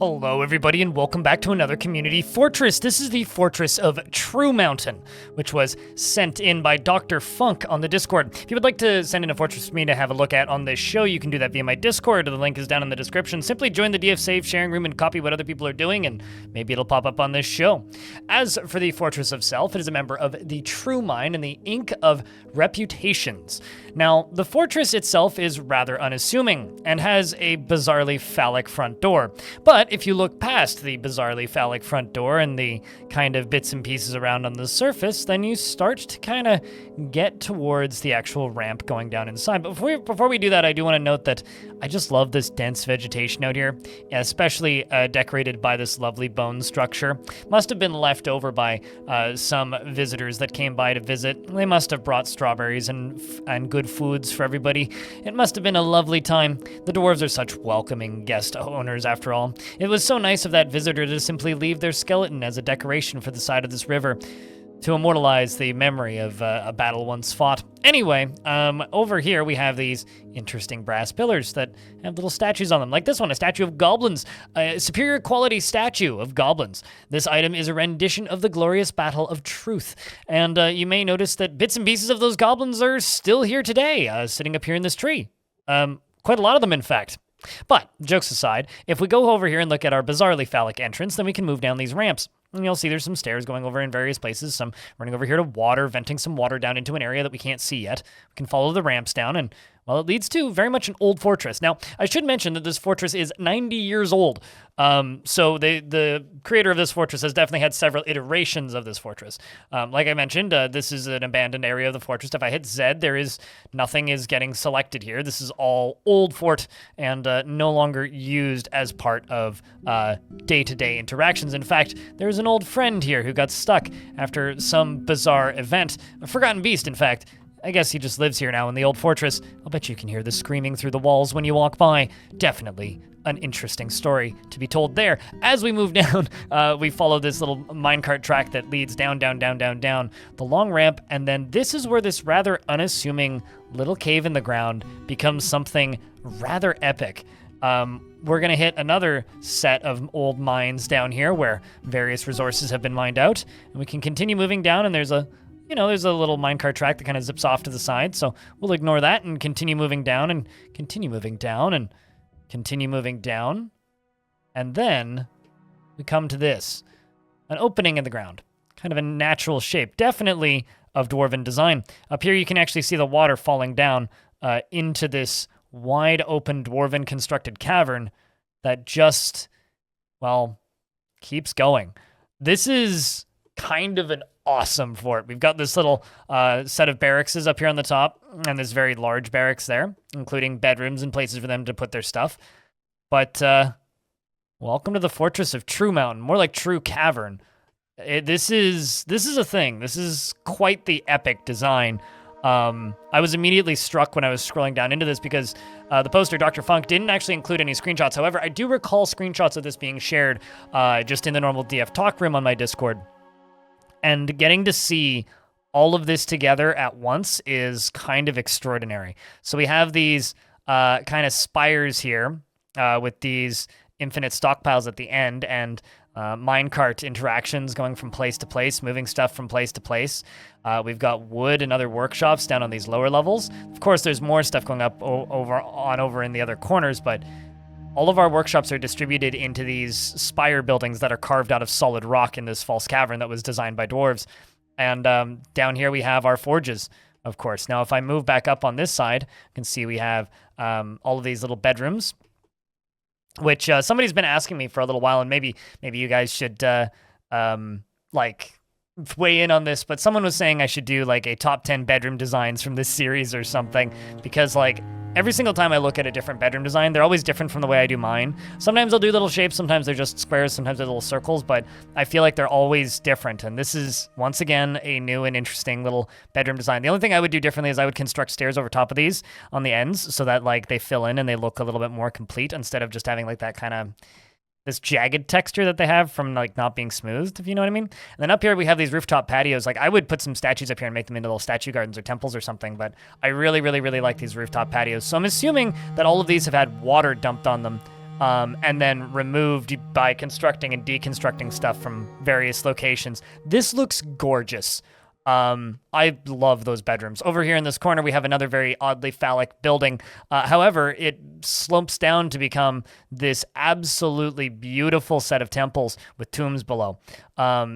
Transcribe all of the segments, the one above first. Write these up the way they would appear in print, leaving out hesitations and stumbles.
Hello everybody and welcome back to another community fortress. This is the fortress of Truemountain, which was sent in by DrFunke on the Discord. If you would like to send in a fortress for me to have a look at on this show, you can do that via my Discord. The link is down in the description. Simply join the DF Save sharing room and copy what other people are doing, and maybe it'll pop up on this show. As for the fortress itself, it is a member of the Truemountain and the Ink of Reputations. Now, the fortress itself is rather unassuming and has a bizarrely phallic front door, but if you look past the bizarrely phallic front door and the kind of bits and pieces around on the surface, then you start to kind of get towards the actual ramp going down inside. But before we do that, I do want to note that I just love this dense vegetation out here, especially decorated by this lovely bone structure. Must have been left over by some visitors that came by to visit. They must have brought strawberries and good foods for everybody. It must have been a lovely time. The dwarves are such welcoming guest owners after all. It was so nice of that visitor to simply leave their skeleton as a decoration for the side of this river to immortalize the memory of a battle once fought. Anyway, over here we have these interesting brass pillars that have little statues on them, like this one, a statue of goblins, a superior quality statue of goblins. This item is a rendition of the glorious Battle of Truth, and you may notice that bits and pieces of those goblins are still here today, sitting up here in this tree. Quite a lot of them, in fact. But, jokes aside, if we go over here and look at our bizarrely phallic entrance, then we can move down these ramps. And you'll see there's some stairs going over in various places, some running over here to water, venting some water down into an area that we can't see yet. We can follow the ramps down, and, well, it leads to very much an old fortress. Now, I should mention that this fortress is 90 years old. So the creator of this fortress has definitely had several iterations of this fortress. Like I mentioned, this is an abandoned area of the fortress. If I hit Z, nothing is getting selected here. This is all old fort and no longer used as part of day-to-day interactions. In fact, there's an old friend here who got stuck after some bizarre event. A forgotten beast, in fact. I guess he just lives here now in the old fortress. I'll bet you can hear the screaming through the walls when you walk by. Definitely an interesting story to be told there. As we move down, we follow this little minecart track that leads down the long ramp, and then this is where this rather unassuming little cave in the ground becomes something rather epic. We're gonna hit another set of old mines down here where various resources have been mined out, and we can continue moving down, and there's a little minecart track that kind of zips off to the side, so we'll ignore that and continue moving down and continue moving down and continue moving down. And then we come to this, an opening in the ground, kind of a natural shape, definitely of dwarven design. Up here you can actually see the water falling down into this wide open dwarven constructed cavern that just, well, keeps going. This is kind of an awesome fort. We've got this little set of barracks up here on the top, and this very large barracks there, including bedrooms and places for them to put their stuff. But welcome to the fortress of Truemountain, more like True Cavern. This is a thing. This is quite the epic design. I was immediately struck when I was scrolling down into this because the poster, DrFunke, didn't actually include any screenshots. However, I do recall screenshots of this being shared just in the normal DF talk room on my Discord. And getting to see all of this together at once is kind of extraordinary. So we have these kind of spires here with these infinite stockpiles at the end and minecart interactions going from place to place, moving stuff from place to place. We've got wood and other workshops down on these lower levels. Of course, there's more stuff going up over in the other corners, but all of our workshops are distributed into these spire buildings that are carved out of solid rock in this false cavern that was designed by dwarves. And down here we have our forges, of course. Now, if I move back up on this side, you can see we have all of these little bedrooms, which somebody's been asking me for a little while, and maybe you guys should weigh in on this, but someone was saying I should do like a top 10 bedroom designs from this series or something, because like every single time I look at a different bedroom design, they're always different from the way I do mine. Sometimes I'll do little shapes, sometimes they're just squares, sometimes they're little circles, but I feel like they're always different. And this is, once again, a new and interesting little bedroom design. The only thing I would do differently is I would construct stairs over top of these on the ends so that like they fill in and they look a little bit more complete instead of just having like that kind of this jagged texture that they have from like not being smoothed, if you know what I mean. And then up here we have these rooftop patios. Like I would put some statues up here and make them into little statue gardens or temples or something, but I really, really, really like these rooftop patios. So I'm assuming that all of these have had water dumped on them and then removed by constructing and deconstructing stuff from various locations. This looks gorgeous. I love those bedrooms. Over here in this corner, we have another very oddly phallic building. However, it slumps down to become this absolutely beautiful set of temples with tombs below.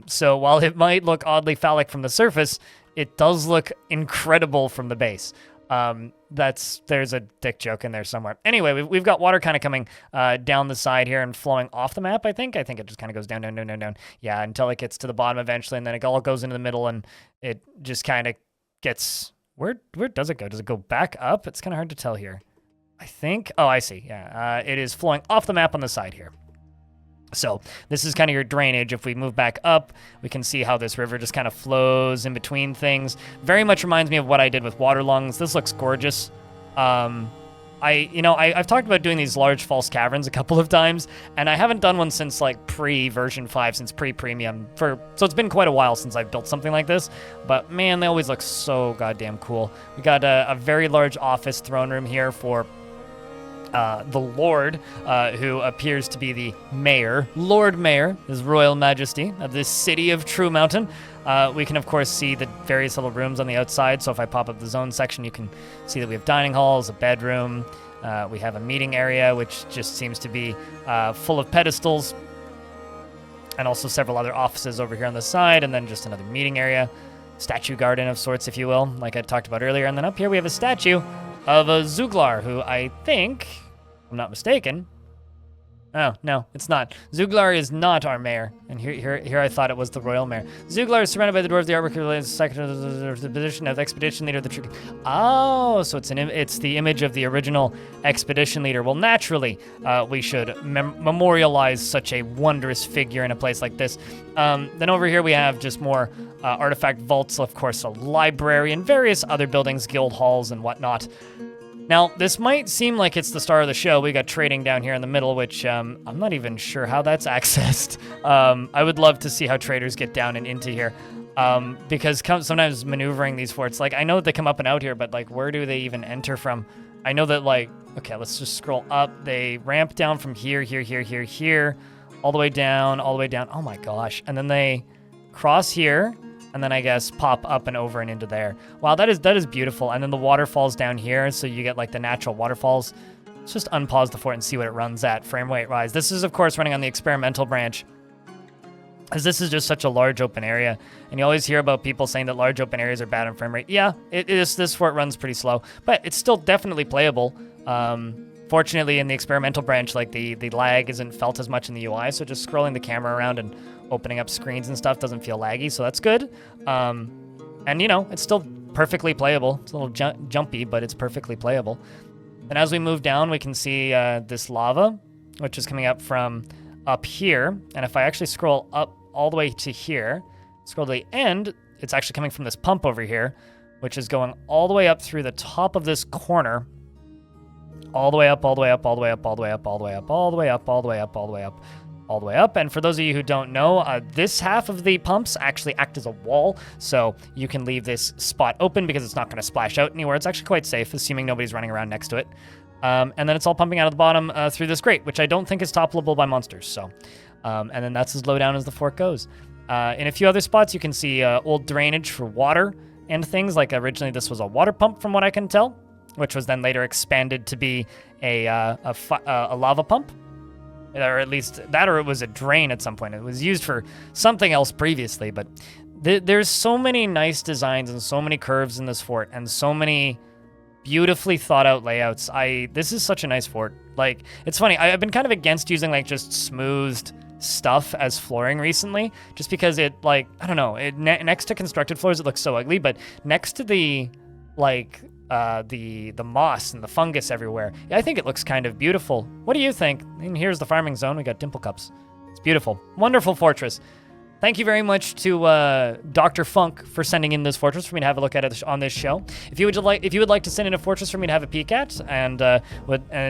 So while it might look oddly phallic from the surface, it does look incredible from the base. There's a dick joke in there somewhere. Anyway, we've got water kind of coming down the side here and flowing off the map, I think. I think it just kind of goes down, down, down, down, down. Yeah, until it gets to the bottom eventually, and then it all goes into the middle, and it just kind of gets... Where does it go? Does it go back up? It's kind of hard to tell here. I think... Oh, I see. Yeah, it is flowing off the map on the side here. So this is kind of your drainage. If we move back up, we can see how this river just kind of flows in between things. Very much reminds me of what I did with water lungs. This looks gorgeous. I've talked about doing these large false caverns a couple of times, and I haven't done one since like pre-version 5, since pre-premium. So it's been quite a while since I've built something like this, but man, they always look so goddamn cool. We got a very large office throne room here for the Lord, who appears to be the mayor, Lord Mayor, His Royal Majesty of this city of Truemountain. We can, of course, see the various little rooms on the outside. So if I pop up the zone section, you can see that we have dining halls, a bedroom. We have a meeting area, which just seems to be full of pedestals, and also several other offices over here on the side, and then just another meeting area, statue garden of sorts, if you will, like I talked about earlier. And then up here we have a statue of a Zuglar, who I think, if I'm not mistaken... Oh, no, it's not. Zuglar is not our mayor. And here I thought it was the royal mayor. Zuglar is surrounded by the dwarves. The artwork relates to the position of the expedition leader of the troop. Oh, so it's the image of the original expedition leader. Well, naturally, we should memorialize such a wondrous figure in a place like this. Then over here we have just more artifact vaults, of course, a library, and various other buildings, guild halls and whatnot. Now, this might seem like it's the star of the show. We got trading down here in the middle, which I'm not even sure how that's accessed. I would love to see how traders get down and into here, because sometimes maneuvering these forts, like, I know that they come up and out here, but, like, where do they even enter from? I know that, like, okay, let's just scroll up. They ramp down from here, all the way down. Oh, my gosh. And then they cross here, and then I guess pop up and over and into there. Wow, that is beautiful. And then the waterfalls down here, so you get like the natural waterfalls. Let's just unpause the fort and see what it runs at frame rate wise. This is, of course, running on the experimental branch, as this is just such a large open area. And you always hear about people saying that large open areas are bad on frame rate. Yeah, this fort runs pretty slow, but it's still definitely playable. Fortunately, in the experimental branch, like the lag isn't felt as much in the UI, so just scrolling the camera around and opening up screens and stuff doesn't feel laggy, so that's good. And, you know, it's still perfectly playable. It's a little jumpy, but it's perfectly playable. And as we move down, we can see this lava, which is coming up from up here. And if I actually scroll up all the way to here, scroll to the end, it's actually coming from this pump over here, which is going all the way up through the top of this corner, all the way up, all the way up, all the way up, all the way up, all the way up, all the way up, all the way up, all the way up, all the way up. And for those of you who don't know, this half of the pumps actually act as a wall, so you can leave this spot open because it's not going to splash out anywhere. It's actually quite safe, assuming nobody's running around next to it. And then it's all pumping out of the bottom through this grate, which I don't think is toppleable by monsters. So, and then that's as low down as the fort goes. In a few other spots, you can see old drainage for water and things. Like originally, this was a water pump, from what I can tell, which was then later expanded to be a lava pump. Or at least that, or it was a drain at some point. It was used for something else previously, but there's so many nice designs and so many curves in this fort and so many beautifully thought out layouts. This is such a nice fort. Like, it's funny, I've been kind of against using like just smoothed stuff as flooring recently, just because it, like, I don't know, next to constructed floors it looks so ugly, but next to the like the moss and the fungus everywhere, I think it looks kind of beautiful. What do you think? And here's the farming zone. We got dimple cups. It's beautiful. Wonderful fortress. Thank you very much to DrFunke for sending in this fortress for me to have a look at it on this show. If you would like to send in a fortress for me to have a peek at, and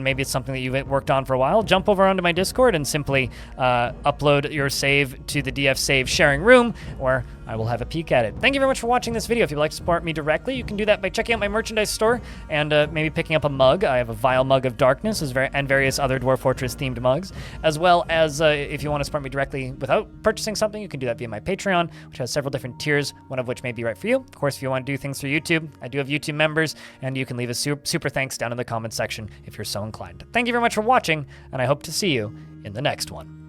maybe it's something that you've worked on for a while, jump over onto my Discord and simply upload your save to the DF Save sharing room, or I will have a peek at it. Thank you very much for watching this video. If you'd like to support me directly, you can do that by checking out my merchandise store and maybe picking up a mug. I have a Vile Mug of Darkness and various other Dwarf Fortress themed mugs, as well as if you want to support me directly without purchasing something, you can do that via my Patreon, which has several different tiers, one of which may be right for you. Of course, if you want to do things through YouTube, I do have YouTube members, and you can leave a super thanks down in the comments section if you're so inclined. Thank you very much for watching, and I hope to see you in the next one.